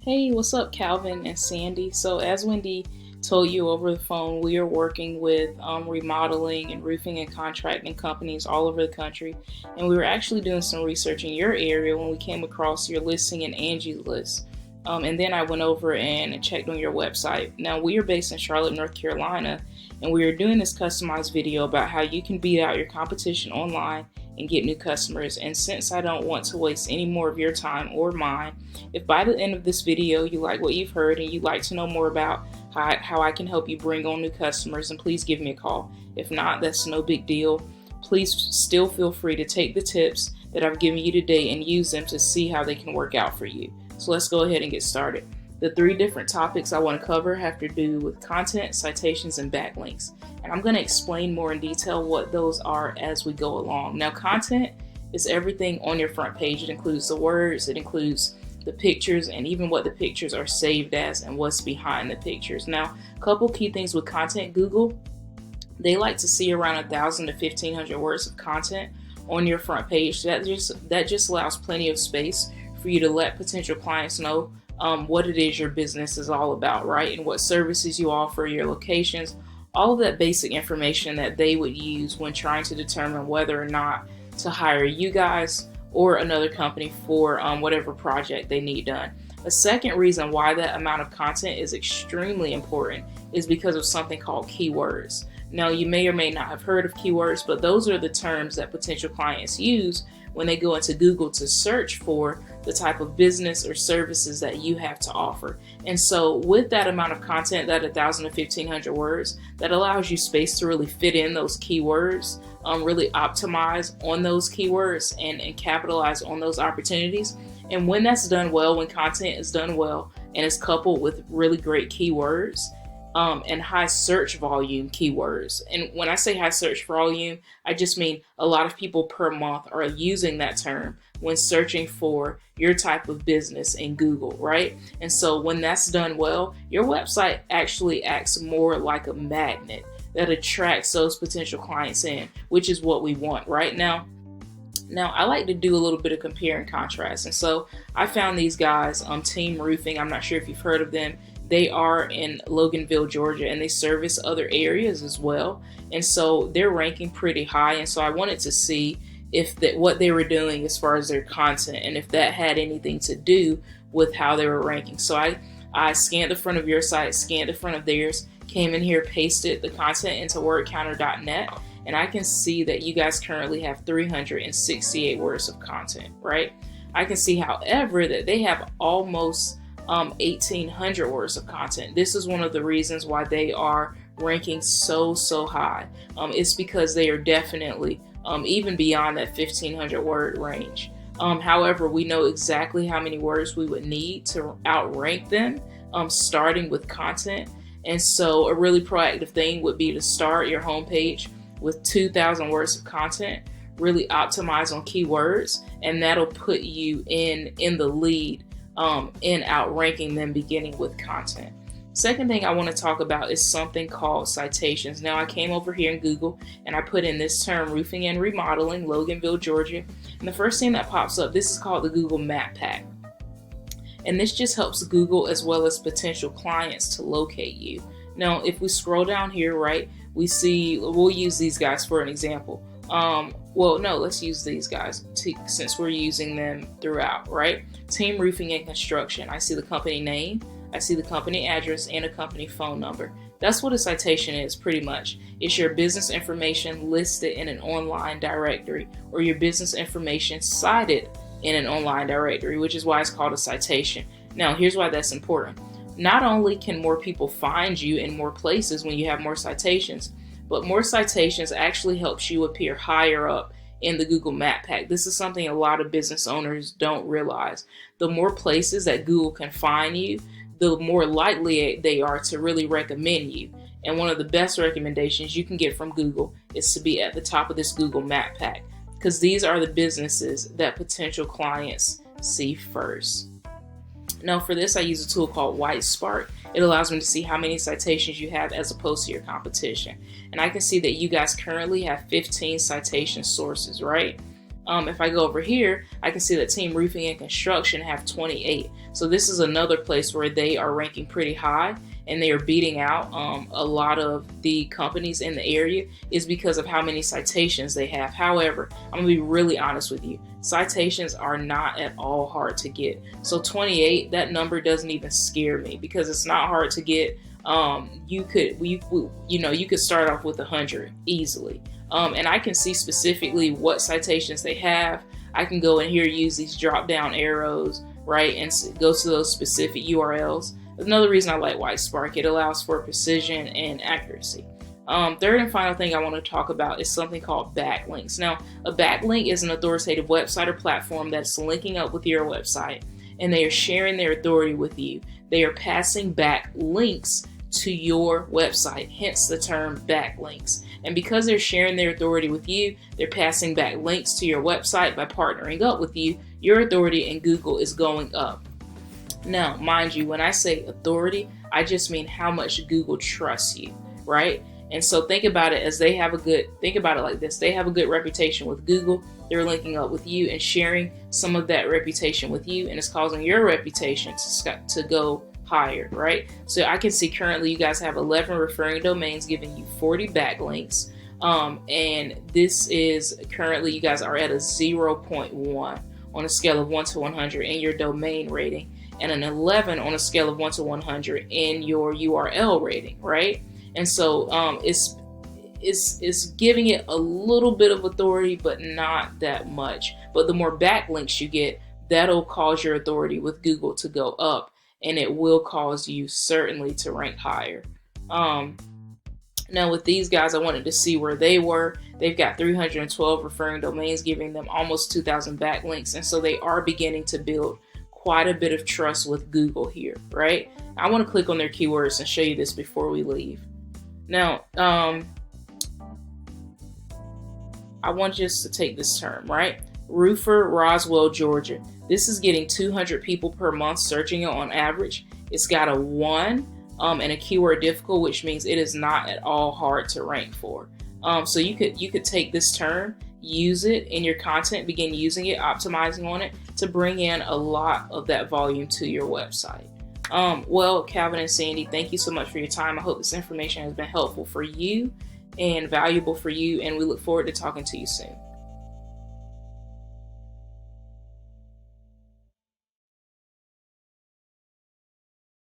Hey, what's up, Calvin and Sandy? So as Wendy told you over the phone, we are working with remodeling and roofing and contracting companies all over the country. And we were actually doing some research in your area when we came across your listing in Angie's List. And then I went over and checked on your website. Now, we are based in Charlotte, North Carolina, and we are doing this customized video about how you can beat out your competition online and get new customers. And since I don't want to waste any more of your time or mine, if by the end of this video you like what you've heard and you'd like to know more about how I can help you bring on new customers, then please give me a call. If not, that's no big deal. Please still feel free to take the tips that I've given you today and use them to see how they can work out for you. So let's go ahead and get started. The three different topics I want to cover have to do with content, citations, and backlinks. And I'm going to explain more in detail what those are as we go along. Now, content is everything on your front page. It includes the words, it includes the pictures, and even what the pictures are saved as and what's behind the pictures. Now, a couple key things with content. Google, they like to see around 1,000 to 1,500 words of content on your front page. That just allows plenty of space for you to let potential clients know what it is your business is all about, right? And what services you offer, your locations, all of that basic information that they would use when trying to determine whether or not to hire you guys or another company for whatever project they need done. A second reason why that amount of content is extremely important is because of something called keywords. Now, you may or may not have heard of keywords, but those are the terms that potential clients use when they go into Google to search for the type of business or services that you have to offer. And so with that amount of content, that 1,000 to 1,500 words, that allows you space to really fit in those keywords, really optimize on those keywords and capitalize on those opportunities. And when that's done well, when content is done well and is coupled with really great keywords, and high search volume keywords. And when I say high search volume, I just mean a lot of people per month are using that term when searching for your type of business in Google, right? And so when that's done well, your website actually acts more like a magnet that attracts those potential clients in, which is what we want right now. Now, I like to do a little bit of compare and contrast. And so I found these guys, Team Roofing. I'm not sure if you've heard of them. They are in Loganville, Georgia, and they service other areas as well. And so they're ranking pretty high. And so I wanted to see if what they were doing as far as their content and if that had anything to do with how they were ranking. So I scanned the front of your site, scanned the front of theirs, came in here, pasted the content into wordcounter.net, and I can see that you guys currently have 368 words of content, right? I can see, however, that they have almost 1,800 words of content. This is one of the reasons why they are ranking so high. It's because they are definitely even beyond that 1,500 word range. However, we know exactly how many words we would need to outrank them, starting with content. And so a really proactive thing would be to start your homepage with 2,000 words of content, really optimize on keywords, and that'll put you in the lead in outranking them beginning with content. Second thing I want to talk about is something called citations. Now, I came over here in Google and I put in this term, roofing and remodeling, Loganville, Georgia. And the first thing that pops up, this is called the Google Map Pack. And this just helps Google as well as potential clients to locate you. Now, if we scroll down here, right, we see, we'll use these guys for an example. Let's use these guys since we're using them throughout, right? Team Roofing and Construction. I see the company name, I see the company address, and a company phone number. That's what a citation is, pretty much. It's your business information listed in an online directory, or your business information cited in an online directory, which is why it's called a citation. Now, here's why that's important. Not only can more people find you in more places when you have more citations, but more citations actually helps you appear higher up in the Google Map Pack. This is something a lot of business owners don't realize. The more places that Google can find you, the more likely they are to really recommend you. And one of the best recommendations you can get from Google is to be at the top of this Google Map Pack, because these are the businesses that potential clients see first. Now, for this, I use a tool called WhiteSpark. It allows me to see how many citations you have as opposed to your competition. And I can see that you guys currently have 15 citation sources, right? If I go over here, I can see that Team Roofing and Construction have 28. So this is another place where they are ranking pretty high, and they are beating out a lot of the companies in the area, is because of how many citations they have. However, I'm gonna be really honest with you. Citations are not at all hard to get. So 28, that number doesn't even scare me, because it's not hard to get. You could start off with 100 easily. And I can see specifically what citations they have. I can go in here, use these drop down arrows, right, and go to those specific URLs. Another reason I like WhiteSpark, it allows for precision and accuracy. Third and final thing I want to talk about is something called backlinks. Now, a backlink is an authoritative website or platform that's linking up with your website, and they are sharing their authority with you. They are passing back links to your website, hence the term backlinks. And because they're sharing their authority with you, they're passing back links to your website by partnering up with you. Your authority in Google is going up. Now, mind you, when I say authority, I just mean how much Google trusts you, right? And so think about it like this. They have a good reputation with Google. They're linking up with you and sharing some of that reputation with you, and it's causing your reputation to go higher, right? So I can see currently you guys have 11 referring domains giving you 40 backlinks. And this is currently, you guys are at a 0.1 on a scale of 1 to 100 in your domain rating, and an 11 on a scale of 1 to 100 in your URL rating, right? And so it's giving it a little bit of authority, but not that much. But the more backlinks you get, that'll cause your authority with Google to go up, and it will cause you certainly to rank higher. Now with these guys, I wanted to see where they were. They've got 312 referring domains, giving them almost 2,000 backlinks. And so they are beginning to build quite a bit of trust with Google here, right? I want to click on their keywords and show you this before we leave. Now, I want just to take this term, right? Roofer, Roswell, Georgia. This is getting 200 people per month searching it on average. It's got a 1 and a keyword difficult, which means it is not at all hard to rank for. So you could take this term, use it in your content, begin using it, optimizing on it to bring in a lot of that volume to your website. Well, Calvin and Sandy, thank you so much for your time. I hope this information has been helpful for you and valuable for you, and we look forward to talking to you soon.